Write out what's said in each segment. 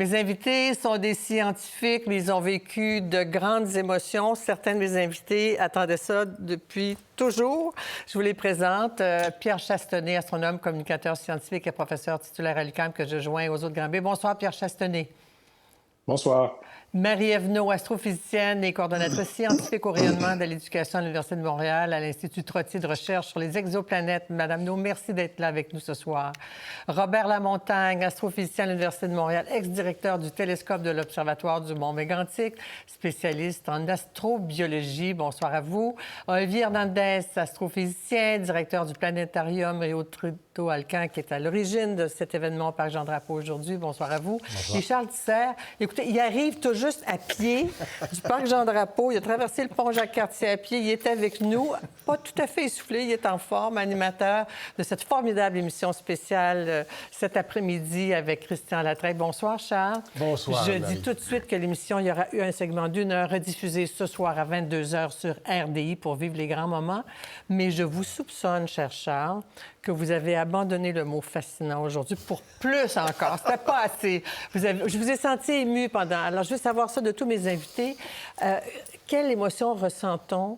Mes invités sont des scientifiques, mais ils ont vécu de grandes émotions. Certains de mes invités attendaient ça depuis toujours. Je vous les présente. Pierre Chastenay, astronome, communicateur scientifique et professeur titulaire à l'UQAM, que je joins aux autres Granby. Bonsoir, Pierre Chastenay. Bonsoir. Marie-Ève Naud, astrophysicienne et coordonnatrice scientifique au rayonnement de l'éducation à l'Université de Montréal, à l'Institut Trottier de recherche sur les exoplanètes. Madame Naud, merci d'être là avec nous ce soir. Robert Lamontagne, astrophysicien à l'Université de Montréal, ex-directeur du télescope de l'Observatoire du Mont Mégantic, spécialiste en astrobiologie. Bonsoir à vous. Olivier Hernandez, astrophysicien, directeur du planétarium Rio Tinto Alcan, qui est à l'origine de cet événement au Parc Jean-Drapeau aujourd'hui. Bonsoir à vous. Bonsoir. Et Charles Tisser, écoutez, il arrive toujours juste à pied du Parc Jean-Drapeau. Il a traversé le pont Jacques-Cartier à pied. Il est avec nous, pas tout à fait essoufflé. Il est en forme, animateur de cette formidable émission spéciale cet après-midi avec Christian Latreille. Bonsoir, Charles. Bonsoir, Je Marie. dis tout de suite que l'émission, il y aura eu un segment d'1 heure rediffusé ce soir à 22 h sur RDI pour vivre les grands moments. Mais je vous soupçonne, cher Charles, que vous avez abandonné le mot fascinant aujourd'hui pour plus encore. C'était pas assez. Je vous ai senti ému pendant... Alors, je veux savoir ça de tous mes invités. Quelle émotion ressent-on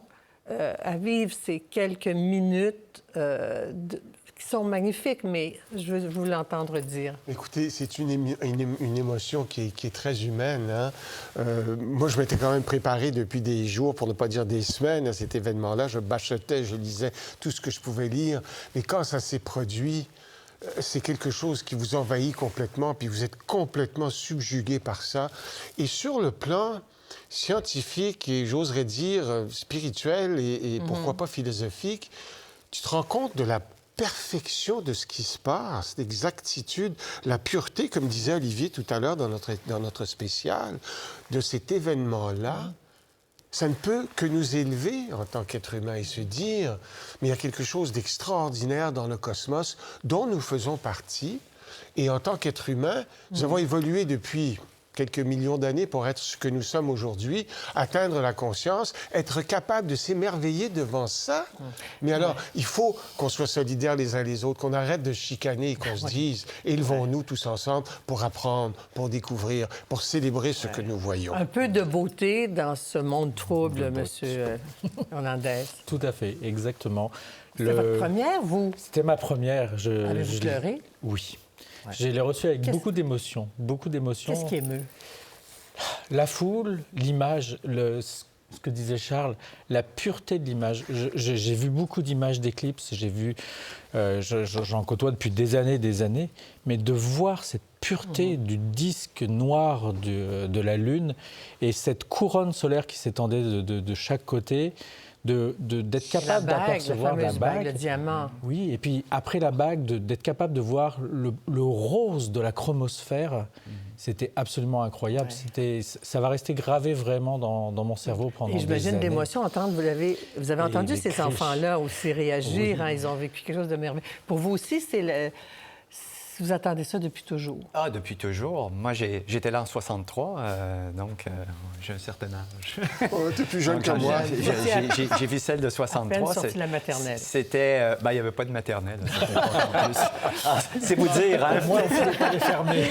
à vivre ces quelques minutes qui sont magnifiques, mais je veux vous l'entendre dire. Écoutez, c'est une émotion qui est très humaine. Hein? Moi, je m'étais quand même préparé depuis des jours, pour ne pas dire des semaines, à cet événement-là. Je bachotais, je lisais tout ce que je pouvais lire. Mais quand ça s'est produit, c'est quelque chose qui vous envahit complètement, puis vous êtes complètement subjugué par ça. Et sur le plan scientifique et, j'oserais dire, spirituel et pourquoi pas philosophique, tu te rends compte de la perfection de ce qui se passe, l'exactitude, la pureté, comme disait Olivier tout à l'heure dans notre spécial, de cet événement-là. Ça ne peut que nous élever en tant qu'être humain et se dire, mais il y a quelque chose d'extraordinaire dans le cosmos dont nous faisons partie. Et en tant qu'être humain, nous avons évolué depuis quelques millions d'années pour être ce que nous sommes aujourd'hui, atteindre la conscience, être capable de s'émerveiller devant ça. Mais alors, il faut qu'on soit solidaires les uns les autres, qu'on arrête de chicaner et qu'on se dise, élevons-nous tous ensemble pour apprendre, pour découvrir, pour célébrer ce que nous voyons. Un peu de beauté dans ce monde trouble, Monsieur Hernandez. Tout à fait, exactement. C'était votre première, vous? C'était ma première. Avez-vous pleuré? Oui. Ouais. Je l'ai reçu avec beaucoup d'émotions. Beaucoup d'émotions. Qu'est-ce qui émeut? La foule, l'image, ce que disait Charles, la pureté de l'image. J'ai vu beaucoup d'images d'éclipses, j'en côtoie depuis des années, mais de voir cette pureté du disque noir de la Lune et cette couronne solaire qui s'étendait de chaque côté, d'être capable d'apercevoir la bague, le diamant. Oui, et puis après la bague, d'être capable de voir le rose de la chromosphère, c'était absolument incroyable. Ouais. Ça va rester gravé vraiment dans mon cerveau pendant des années. Et j'imagine d'émotion entendre, vous avez entendu ces enfants-là aussi réagir, oui. Hein, ils ont vécu quelque chose de merveilleux. Pour vous aussi, vous attendez ça depuis toujours? Ah, depuis toujours. Moi, j'étais là en 63, donc j'ai un certain âge. Oh, t'es plus jeune que moi. J'ai vu celle de 63. À peine sorti de la maternelle. C'était... il n'y avait pas de maternelle. C'est vous dire, hein? Moi, on ne pouvait pas les fermer.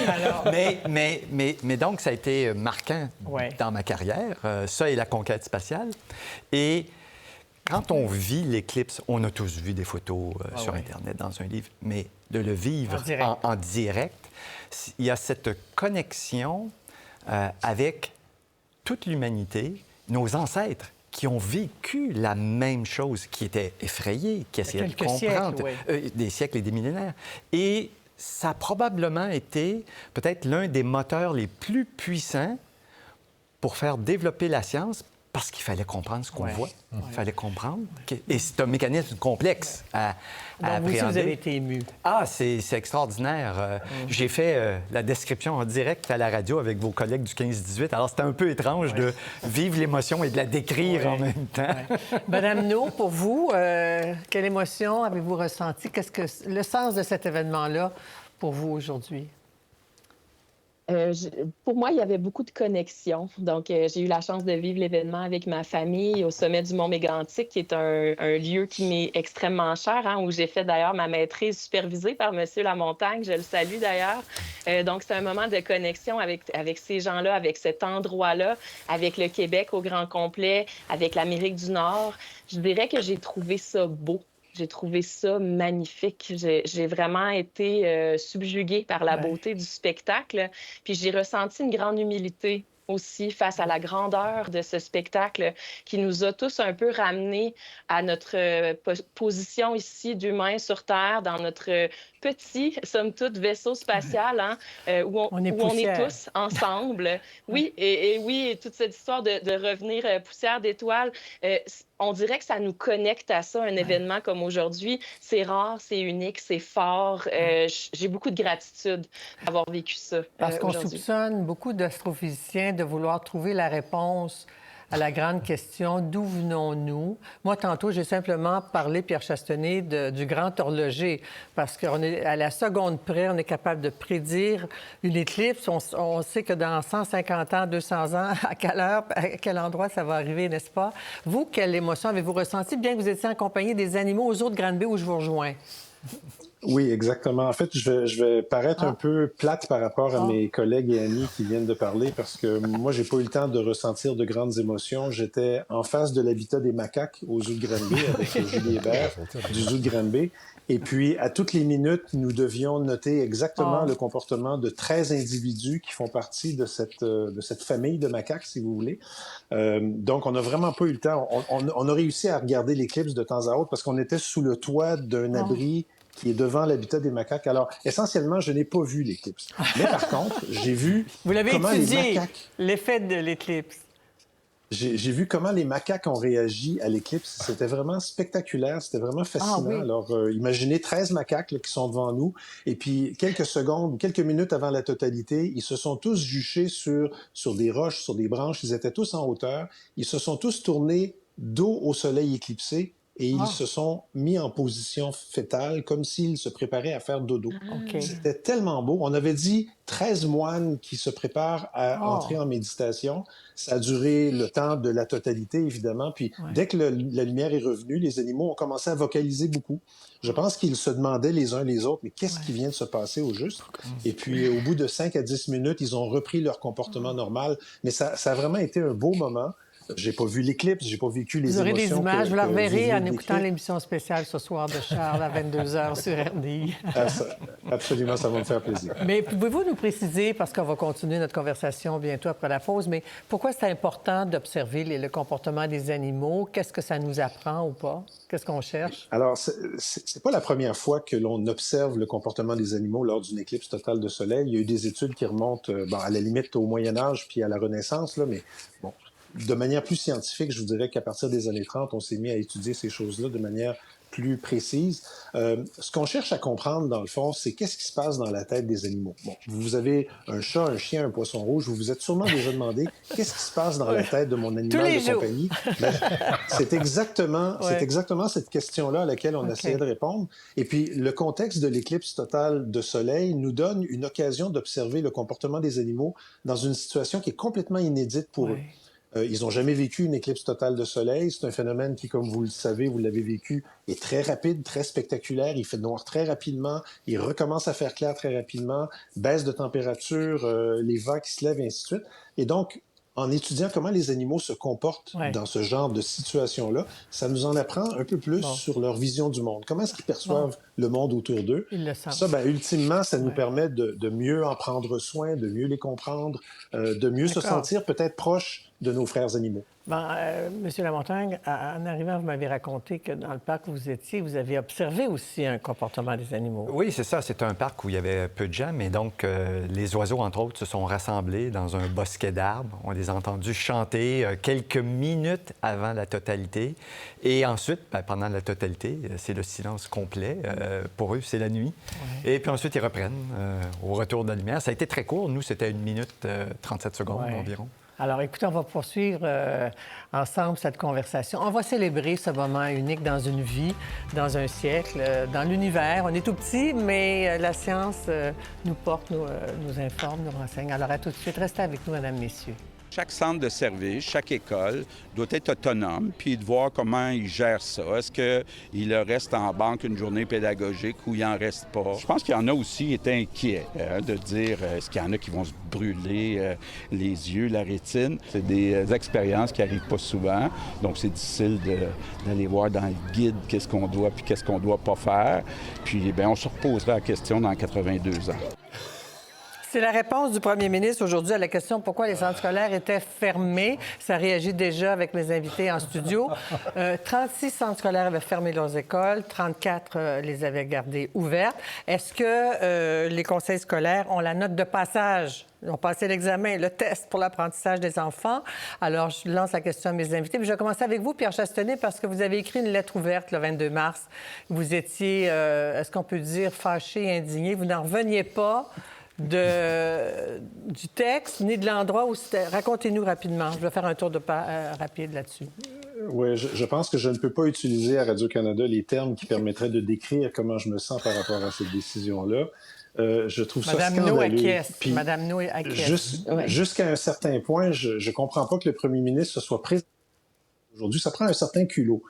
Mais donc, ça a été marquant dans ma carrière, ça et la conquête spatiale. Et quand on vit l'éclipse, on a tous vu des photos sur Internet, dans un livre, mais de le vivre en direct, il y a cette connexion avec toute l'humanité, nos ancêtres qui ont vécu la même chose, qui étaient effrayés, qui essayaient de comprendre, des siècles et des millénaires. Et ça a probablement été peut-être l'un des moteurs les plus puissants pour faire développer la science, parce qu'il fallait comprendre ce qu'on voit. Il fallait comprendre. Et c'est un mécanisme complexe à appréhender. Vous aussi, vous avez été ému. Ah, c'est extraordinaire. J'ai fait la description en direct à la radio avec vos collègues du 15-18. Alors, c'était un peu étrange de vivre l'émotion et de la décrire en même temps. Madame Naud, pour vous, quelle émotion avez-vous ressenti? Qu'est-ce que le sens de cet événement-là pour vous aujourd'hui? Pour moi, il y avait beaucoup de connexions. Donc, j'ai eu la chance de vivre l'événement avec ma famille au sommet du Mont Mégantic, qui est un lieu qui m'est extrêmement cher, hein, où j'ai fait d'ailleurs ma maîtrise supervisée par Monsieur Lamontagne. Je le salue d'ailleurs. Donc, c'est un moment de connexion avec ces gens-là, avec cet endroit-là, avec le Québec au grand complet, avec l'Amérique du Nord. Je dirais que j'ai trouvé ça beau. J'ai trouvé ça magnifique. J'ai vraiment été subjuguée par la beauté du spectacle. Puis j'ai ressenti une grande humilité aussi face à la grandeur de ce spectacle qui nous a tous un peu ramenés à notre position ici d'humains sur Terre, dans notre petit, somme toute, vaisseau spatial, hein, où on est tous ensemble. Oui, et oui, et toute cette histoire de revenir poussière d'étoiles, on dirait que ça nous connecte à ça, un événement comme aujourd'hui. C'est rare, c'est unique, c'est fort. J'ai beaucoup de gratitude d'avoir vécu ça Parce qu'on aujourd'hui. soupçonne beaucoup d'astrophysiciens de vouloir trouver la réponse à la grande question « D'où venons-nous? » Moi, tantôt, j'ai simplement parlé, Pierre Chastenay, du grand horloger, parce qu'à la seconde près, on est capable de prédire une éclipse. On sait que dans 150 ans, 200 ans, à quelle heure, à quel endroit ça va arriver, n'est-ce pas? Vous, quelle émotion avez-vous ressenti, bien que vous étiez en compagnie des animaux aux eaux de Granby où je vous rejoins? Oui, exactement. En fait, je vais paraître un peu plate par rapport à mes collègues et amis qui viennent de parler parce que moi, j'ai pas eu le temps de ressentir de grandes émotions. J'étais en face de l'habitat des macaques au zoo de Granby avec Julie Hébert du zoo de Granby. Et puis, à toutes les minutes, nous devions noter exactement le comportement de 13 individus qui font partie de cette famille de macaques, si vous voulez. Donc, on n'a vraiment pas eu le temps. On a réussi à regarder l'éclipse de temps à autre parce qu'on était sous le toit d'un abri qui est devant l'habitat des macaques. Alors, essentiellement, je n'ai pas vu l'éclipse. Mais par contre, j'ai vu Vous l'avez comment étudié, les macaques... l'effet de l'éclipse. J'ai vu comment les macaques ont réagi à l'éclipse. C'était vraiment spectaculaire, c'était vraiment fascinant. Ah, oui. Alors, imaginez 13 macaques là, qui sont devant nous, et puis quelques minutes avant la totalité, ils se sont tous juchés sur des roches, sur des branches, ils étaient tous en hauteur, ils se sont tous tournés dos au soleil éclipsé, et ils se sont mis en position fétale, comme s'ils se préparaient à faire dodo. Okay. C'était tellement beau. On avait dit 13 moines qui se préparent à entrer en méditation. Ça a duré le temps de la totalité, évidemment. Puis dès que la lumière est revenue, les animaux ont commencé à vocaliser beaucoup. Je pense qu'ils se demandaient les uns les autres, mais qu'est-ce qui vient de se passer au juste? Et puis, au bout de 5 à 10 minutes, ils ont repris leur comportement normal. Mais ça a vraiment été un beau moment. J'ai pas vu l'éclipse, j'ai pas vécu les émotions. Vous aurez des images, vous la reverrez en décrire. écoutant l'émission spéciale ce soir de Charles à 22h sur RDI. Absolument, ça va me faire plaisir. Mais pouvez-vous nous préciser, parce qu'on va continuer notre conversation bientôt après la pause, mais pourquoi c'est important d'observer le comportement des animaux? Qu'est-ce que ça nous apprend ou pas? Qu'est-ce qu'on cherche? Alors, c'est pas la première fois que l'on observe le comportement des animaux lors d'une éclipse totale de soleil. Il y a eu des études qui remontent, à la limite au Moyen Âge puis à la Renaissance, là, mais bon. De manière plus scientifique, je vous dirais qu'à partir des années 30, on s'est mis à étudier ces choses-là de manière plus précise. Ce qu'on cherche à comprendre, dans le fond, c'est qu'est-ce qui se passe dans la tête des animaux. Bon, vous avez un chat, un chien, un poisson rouge, vous vous êtes sûrement déjà demandé qu'est-ce qui se passe dans la tête de mon animal de compagnie. Ben, c'est exactement cette question-là à laquelle on essayait de répondre. Et puis, le contexte de l'éclipse totale de soleil nous donne une occasion d'observer le comportement des animaux dans une situation qui est complètement inédite pour eux. Ils n'ont jamais vécu une éclipse totale de soleil. C'est un phénomène qui, comme vous le savez, vous l'avez vécu, est très rapide, très spectaculaire. Il fait noir très rapidement. Il recommence à faire clair très rapidement. Baisse de température, les vents qui se lèvent, et ainsi de suite. Et donc, en étudiant comment les animaux se comportent dans ce genre de situation-là, ça nous en apprend un peu plus sur leur vision du monde. Comment est-ce qu'ils perçoivent le monde autour d'eux? Ils le savent. Ça, ultimement, ça nous permet de mieux en prendre soin, de mieux les comprendre, de mieux se sentir peut-être proche de nos frères animaux. Monsieur Lamontagne, en arrivant, vous m'avez raconté que dans le parc où vous étiez, vous avez observé aussi un comportement des animaux. Oui, c'est ça. C'est un parc où il y avait peu de gens, mais donc les oiseaux, entre autres, se sont rassemblés dans un bosquet d'arbres. On les a entendus chanter quelques minutes avant la totalité. Et ensuite, pendant la totalité, c'est le silence complet. Pour eux, c'est la nuit. Ouais. Et puis ensuite, ils reprennent au retour de la lumière. Ça a été très court. Nous, c'était 1 minute 37 secondes environ. Alors, écoutez, on va poursuivre ensemble cette conversation. On va célébrer ce moment unique dans une vie, dans un siècle, dans l'univers. On est tout petit, mais la science nous porte, nous informe, nous renseigne. Alors, à tout de suite. Restez avec nous, mesdames, messieurs. Chaque centre de service, chaque école doit être autonome, puis de voir comment ils gèrent ça. Est-ce qu'il reste en banque une journée pédagogique ou il n'en reste pas? Je pense qu'il y en a aussi qui étaient inquiets de dire est-ce qu'il y en a qui vont se brûler les yeux, la rétine. C'est des expériences qui n'arrivent pas souvent, donc c'est difficile d'aller voir dans le guide qu'est-ce qu'on doit puis qu'est-ce qu'on ne doit pas faire. Puis bien, on se reposera la question dans 82 ans. C'est la réponse du premier ministre aujourd'hui à la question pourquoi les centres scolaires étaient fermés. Ça réagit déjà avec mes invités en studio. 36 centres scolaires avaient fermé leurs écoles, 34 les avaient gardées ouvertes. Est-ce que les conseils scolaires ont la note de passage? Ils ont passé l'examen, le test pour l'apprentissage des enfants. Alors, je lance la question à mes invités. Puis je vais commencer avec vous, Pierre Chastenay, parce que vous avez écrit une lettre ouverte le 22 mars. Vous étiez, est-ce qu'on peut dire, fâché, indigné. Vous n'en reveniez pas du texte, ni de l'endroit où c'était. Racontez-nous rapidement. Je vais faire un tour de rapide là-dessus. Oui, je pense que je ne peux pas utiliser à Radio-Canada les termes qui permettraient de décrire comment je me sens par rapport à cette décision-là. Je trouve ça scandaleux. Madame No acquiesce. Jusqu'à un certain point, je ne comprends pas que le premier ministre se soit présent aujourd'hui. Ça prend un certain culot.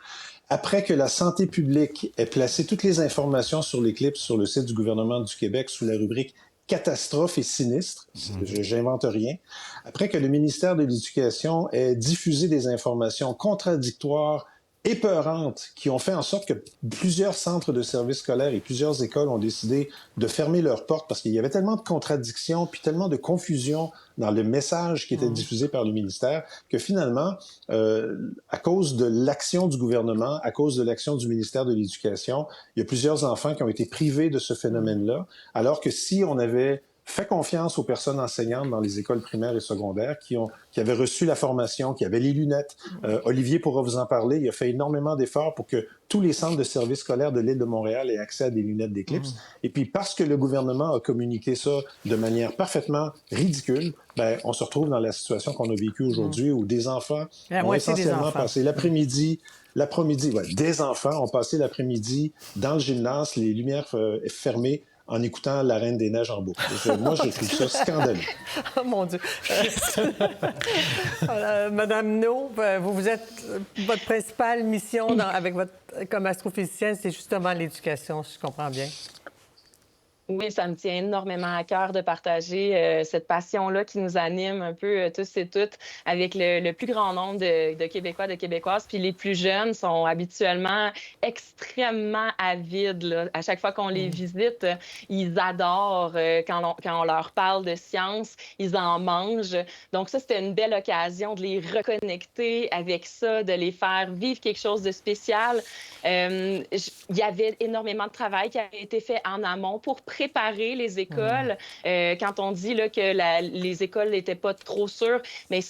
Après que la santé publique ait placé toutes les informations sur l'éclipse sur le site du gouvernement du Québec sous la rubrique catastrophe et sinistre, j'invente rien, après que le ministère de l'Éducation ait diffusé des informations contradictoires, épeurantes, qui ont fait en sorte que plusieurs centres de services scolaires et plusieurs écoles ont décidé de fermer leurs portes parce qu'il y avait tellement de contradictions puis tellement de confusion dans le message qui était diffusé par le ministère que finalement, à cause de l'action du gouvernement, à cause de l'action du ministère de l'Éducation, il y a plusieurs enfants qui ont été privés de ce phénomène-là, alors que si on avait fait confiance aux personnes enseignantes dans les écoles primaires et secondaires qui avaient reçu la formation, qui avaient les lunettes. Olivier pourra vous en parler. Il a fait énormément d'efforts pour que tous les centres de services scolaires de l'île de Montréal aient accès à des lunettes d'éclipse. Et puis, parce que le gouvernement a communiqué ça de manière parfaitement ridicule, ben, on se retrouve dans la situation qu'on a vécue aujourd'hui où des enfants ont essentiellement passé l'après-midi, des enfants ont passé l'après-midi dans le gymnase, les lumières fermées, en écoutant La Reine des Neiges en boucle. Moi, je trouve ça scandaleux. Oh mon Dieu! Madame No, vous êtes... Votre principale mission comme astrophysicienne, c'est justement l'éducation, si je comprends bien. Oui, ça me tient énormément à cœur de partager cette passion-là qui nous anime un peu tous et toutes avec le plus grand nombre de Québécois, de Québécoises. Puis les plus jeunes sont habituellement extrêmement avides. Là. À chaque fois qu'on les visite, ils adorent quand on leur parle de science, ils en mangent. Donc ça, c'était une belle occasion de les reconnecter avec ça, de les faire vivre quelque chose de spécial. Il y avait énormément de travail qui a été fait en amont pour préparer les écoles. Quand on dit là, que les écoles n'étaient pas trop sûres, mais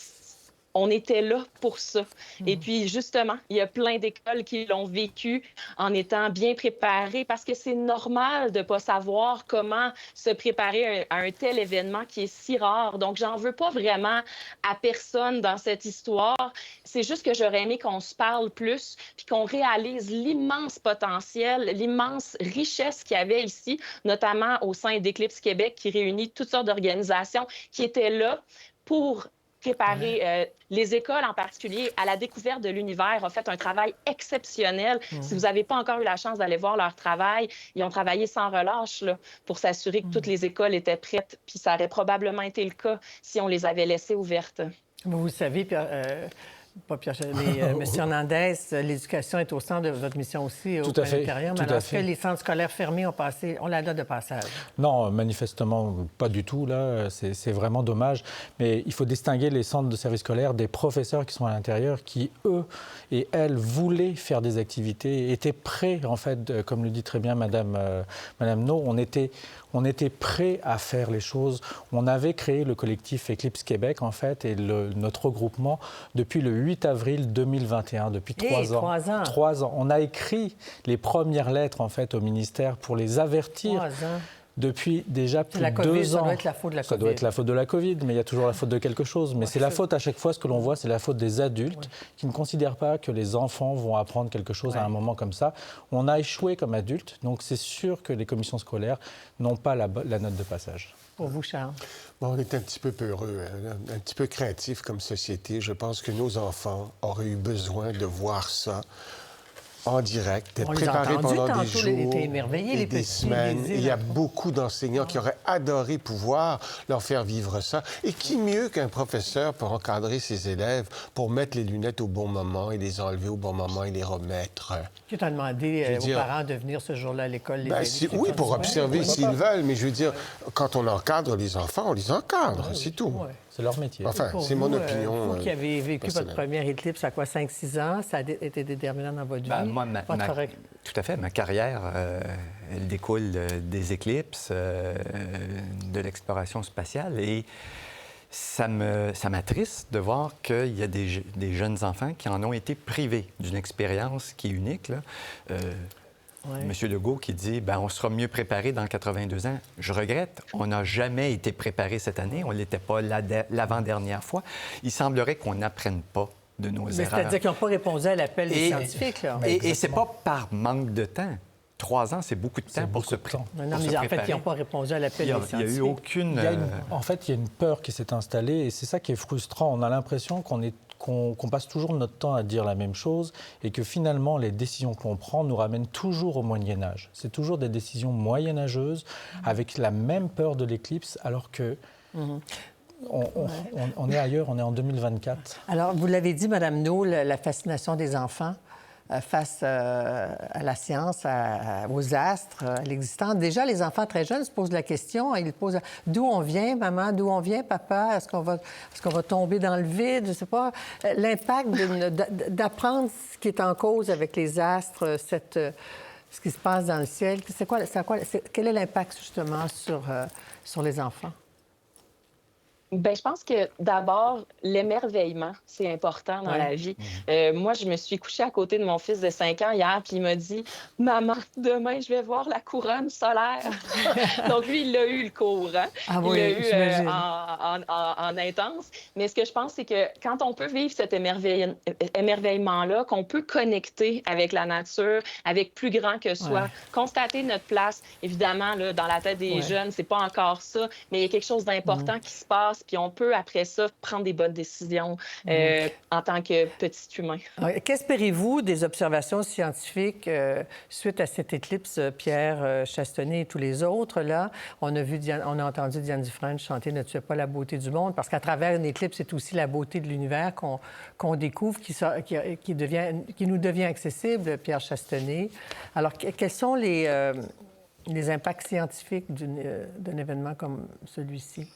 on était là pour ça. Et puis, justement, il y a plein d'écoles qui l'ont vécu en étant bien préparées parce que c'est normal de ne pas savoir comment se préparer à un tel événement qui est si rare. Donc, j'en veux pas vraiment à personne dans cette histoire. C'est juste que j'aurais aimé qu'on se parle plus puis qu'on réalise l'immense potentiel, l'immense richesse qu'il y avait ici, notamment au sein d'Éclipse Québec qui réunit toutes sortes d'organisations qui étaient là pour préparer les écoles en particulier à la découverte de l'univers, ont fait un travail exceptionnel. Si vous n'avez pas encore eu la chance d'aller voir leur travail, ils ont travaillé sans relâche là, pour s'assurer que toutes les écoles étaient prêtes. Puis ça aurait probablement été le cas si on les avait laissées ouvertes. Vous savez, pas Pierre, mais M. Hernandez, l'éducation est au centre de votre mission aussi au planétarium. Alors, est-ce que les centres scolaires fermés ont la date de passage? Non, manifestement, pas du tout. Là, c'est vraiment dommage. Mais il faut distinguer les centres de services scolaires des professeurs qui sont à l'intérieur, qui, eux et elles, voulaient faire des activités, étaient prêts, en fait, comme le dit très bien Madame No, on était prêts à faire les choses. On avait créé le collectif Éclipse Québec, en fait, et notre regroupement depuis le 8 avril 2021, depuis 3 ans. 3 ans. 3 ans. On a écrit les premières lettres, en fait, au ministère pour les avertir. 3 ans. depuis déjà plus la de COVID, 2 ans. Ça doit être la faute de la COVID. Ça doit être la faute de la COVID, mais il y a toujours la faute de quelque chose. Mais c'est la faute à chaque fois, ce que l'on voit, c'est la faute des adultes qui ne considèrent pas que les enfants vont apprendre quelque chose à un moment comme ça. On a échoué comme adultes, donc c'est sûr que les commissions scolaires n'ont pas la note de passage. Pour vous, Charles? Bon, on est un petit peu peureux, un petit peu créatif comme société. Je pense que nos enfants auraient eu besoin de voir ça en direct, d'être préparés pendant des jours et des semaines. Il y a beaucoup d'enseignants qui auraient adoré pouvoir leur faire vivre ça. Et qui mieux qu'un professeur pour encadrer ses élèves, pour mettre les lunettes au bon moment et les enlever au bon moment et les remettre? Qui t'a demandé aux parents de venir ce jour-là à l'école? Oui, pour observer s'ils veulent, mais je veux dire, quand on encadre les enfants, on les encadre, c'est tout. C'est leur métier. Enfin, c'est mon opinion. Vous qui avez vécu votre première éclipse à quoi, 5-6 ans, ça a été déterminant dans votre vie? Moi, tout à fait. Ma carrière, elle découle des éclipses, de l'exploration spatiale. Et ça m'attriste de voir qu'il y a des jeunes enfants qui en ont été privés d'une expérience qui est unique, là. M. Legault qui dit on sera mieux préparé dans 82 ans. Je regrette, on n'a jamais été préparé cette année. On ne l'était pas l'avant-dernière fois. Il semblerait qu'on n'apprenne pas de nos erreurs. C'est-à-dire qu'ils n'ont pas répondu à l'appel des scientifiques. Là. Et c'est pas par manque de temps. 3 ans, c'est beaucoup de temps pour se préparer. Non, mais en fait, ils n'ont pas répondu à l'appel des scientifiques. Il n'y a eu aucune... En fait, il y a une peur qui s'est installée et c'est ça qui est frustrant. On a l'impression qu'on passe toujours notre temps à dire la même chose et que finalement, les décisions qu'on prend nous ramènent toujours au Moyen-Âge. C'est toujours des décisions moyenâgeuses avec la même peur de l'éclipse alors que... On est ailleurs, on est en 2024. Alors, vous l'avez dit, Mme No, la fascination des enfants face à la science, aux astres, à l'existence. Déjà, les enfants très jeunes se posent la question, ils posent « D'où on vient, maman? D'où on vient, papa? Est-ce qu'on va tomber dans le vide? » Je ne sais pas. L'impact d'apprendre ce qui est en cause avec les astres, ce qui se passe dans le ciel, quel est l'impact, justement, sur les enfants? Bien, je pense que d'abord, l'émerveillement, c'est important dans la vie. Moi, je me suis couchée à côté de mon fils de 5 ans hier, puis il m'a dit « Maman, demain, je vais voir la couronne solaire. » Donc, lui, il l'a eu le cours. Hein? Il l'a eu en intense. Mais ce que je pense, c'est que quand on peut vivre cet émerveillement-là, qu'on peut connecter avec la nature, avec plus grand que soi, constater notre place, évidemment, là, dans la tête des jeunes, c'est pas encore ça, mais il y a quelque chose d'important qui se passe. Puis on peut, après ça, prendre des bonnes décisions en tant que petit humain. Qu'espérez-vous des observations scientifiques suite à cette éclipse, Pierre Chastenay et tous les autres? Là, on a entendu Diane Dufresne chanter « Ne tuez pas la beauté du monde », parce qu'à travers une éclipse, c'est aussi la beauté de l'univers qu'on découvre, qui nous devient accessible, Pierre Chastenay. Alors, quels sont les impacts scientifiques d'un événement comme celui-ci?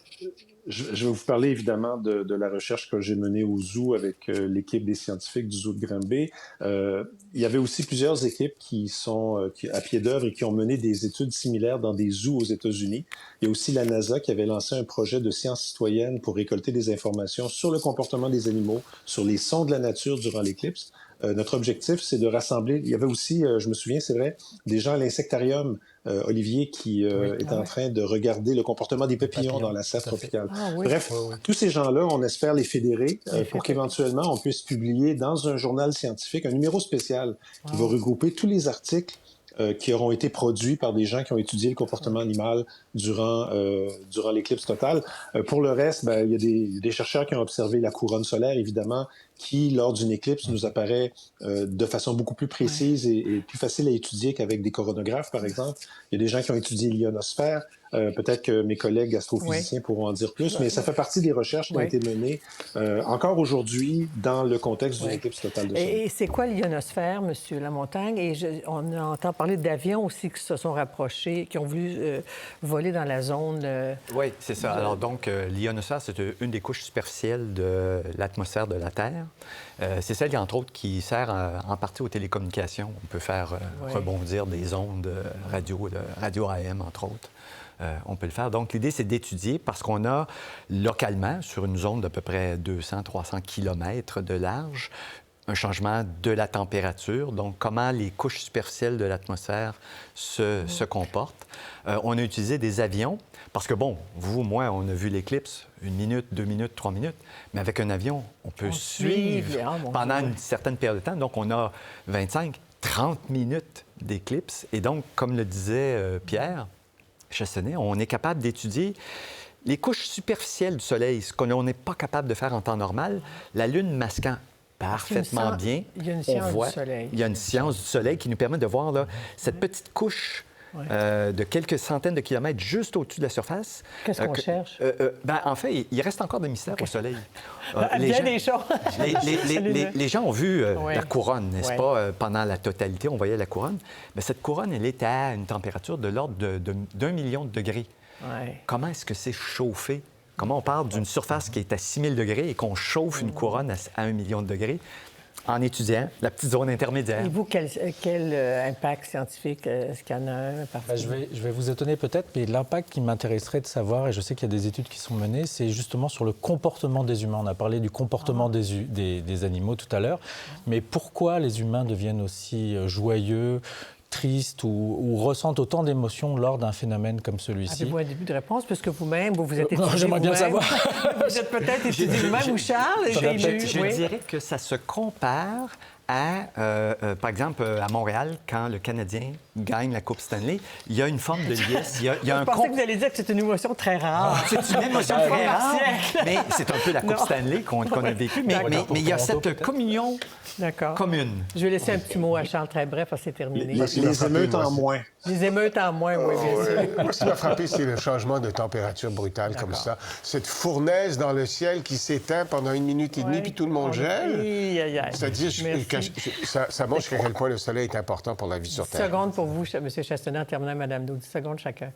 Je vais vous parler évidemment de la recherche que j'ai menée au zoo avec l'équipe des scientifiques du zoo de Granby. Il y avait aussi plusieurs équipes qui sont à pied d'œuvre et qui ont mené des études similaires dans des zoos aux États-Unis. Il y a aussi la NASA qui avait lancé un projet de sciences citoyennes pour récolter des informations sur le comportement des animaux, sur les sons de la nature durant l'éclipse. Notre objectif, c'est de rassembler... Il y avait aussi, je me souviens, c'est vrai, des gens à l'insectarium, Olivier, qui est en train de regarder le comportement des papillons dans la serre tropicale. Bref, tous ces gens-là, on espère les fédérer pour qu'éventuellement, on puisse publier dans un journal scientifique un numéro spécial qui va regrouper tous les articles qui auront été produits par des gens qui ont étudié le comportement animal durant l'éclipse totale. Pour le reste, il y a des chercheurs qui ont observé la couronne solaire, évidemment, qui, lors d'une éclipse, nous apparaît de façon beaucoup plus précise et plus facile à étudier qu'avec des coronographes, par exemple. Il y a des gens qui ont étudié l'ionosphère. Peut-être que mes collègues astrophysiciens pourront en dire plus, mais ça fait partie des recherches qui ont été menées encore aujourd'hui dans le contexte d'une éclipse totale de soleil. Et c'est quoi l'ionosphère, M. Lamontagne? Et on entend parler d'avions aussi qui se sont rapprochés, qui ont voulu voler dans la zone... Oui, c'est ça. Alors donc, l'ionosphère, c'est une des couches superficielles de l'atmosphère de la Terre. C'est celle, entre autres, qui sert en partie aux télécommunications. On peut faire rebondir des ondes radio AM, entre autres. On peut le faire. Donc, l'idée, c'est d'étudier parce qu'on a localement, sur une zone d'à peu près 200-300 km de large, un changement de la température, donc comment les couches superficielles de l'atmosphère se comportent. On a utilisé des avions, parce que, bon, vous, moi, on a vu l'éclipse 1 minute, 2 minutes, 3 minutes, mais avec un avion, on peut suivre pendant une certaine période de temps. Donc, on a 25, 30 minutes d'éclipse. Et donc, comme le disait Pierre Chastenay, on est capable d'étudier les couches superficielles du Soleil, ce qu'on n'est pas capable de faire en temps normal. La Lune masquant parfaitement bien. Il y a une science du Soleil. Il y a une science du Soleil qui nous permet de voir là, cette petite couche de quelques centaines de kilomètres juste au-dessus de la surface. Qu'est-ce qu'on cherche? En fait, il reste encore des mystères au Soleil. Des choses. Les gens ont vu la couronne, n'est-ce pas? Pendant la totalité, on voyait la couronne. Mais cette couronne, elle est à une température de l'ordre d'1 million de degrés. Comment est-ce que c'est chauffé? Comment on parle d'une surface qui est à 6000 degrés et qu'on chauffe une couronne à 1 million de degrés en étudiant la petite zone intermédiaire? Et vous, quel impact scientifique est-ce qu'il y en a un particulier? Je vais vous étonner peut-être, mais l'impact qui m'intéresserait de savoir, et je sais qu'il y a des études qui sont menées, c'est justement sur le comportement des humains. On a parlé du comportement des animaux tout à l'heure, mais pourquoi les humains deviennent aussi joyeux, tristes ou ressentent autant d'émotions lors d'un phénomène comme celui-ci? Avez-vous un début de réponse? Parce que vous-même, vous êtes étudié j'aimerais bien savoir. Vous êtes peut-être étudié vous-même, ou Charles? Je dirais que ça se compare à, par exemple, à Montréal, quand le Canadien gagne la Coupe Stanley, il y a une forme de liesse. Il y a je pensais que vous alliez dire que c'est une émotion très rare. C'est une émotion très rare, mais c'est un peu la Coupe Stanley qu'on a vécue. Mais il y a cette communion commune. Je vais laisser un petit mot à Charles, très bref, parce que c'est terminé. Les émeutes en moins. Les émeutes en moins, oui, bien sûr. Moi, ce qui m'a frappé, c'est le changement de température brutale comme ça. Cette fournaise dans le ciel qui s'éteint pendant 1 minute et demie, puis tout le monde gèle. C'est-à-dire que ça montre jusqu'à quel point le soleil est important pour la vie sur Terre. 10 secondes pour vous, M. Chastenay, en terminant, Mme Naud. 10 secondes chacun.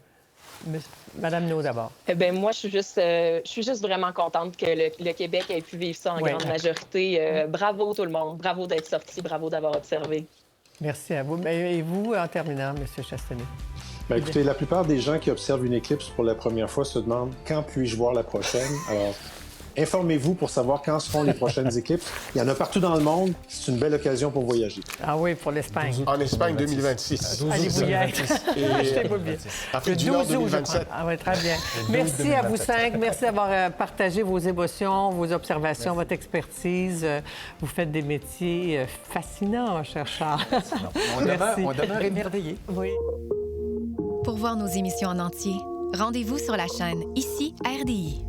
Mme Naud, d'abord. Moi, je suis juste vraiment contente que le Québec ait pu vivre ça en grande majorité. Bravo tout le monde. Bravo d'être sorti. Bravo d'avoir observé. Merci à vous. Et vous, en terminant, M. Chastenay? Écoutez, la plupart des gens qui observent une éclipse pour la première fois se demandent « Quand puis-je voir la prochaine? » Alors, informez-vous pour savoir quand seront les prochaines éclipses. Il y en a partout dans le monde. C'est une belle occasion pour voyager. Ah oui, pour l'Espagne. En Espagne, 2026. Allez-vous y être. Achetez-vous bien. Afrique du Nord, 2027. Ah oui, très bien. Merci à vous 5. Merci d'avoir partagé vos émotions, vos observations, votre expertise. Vous faites des métiers fascinants, cher Charles. On demeure émerveillés. Oui. Pour voir nos émissions en entier, rendez-vous sur la chaîne ICI RDI.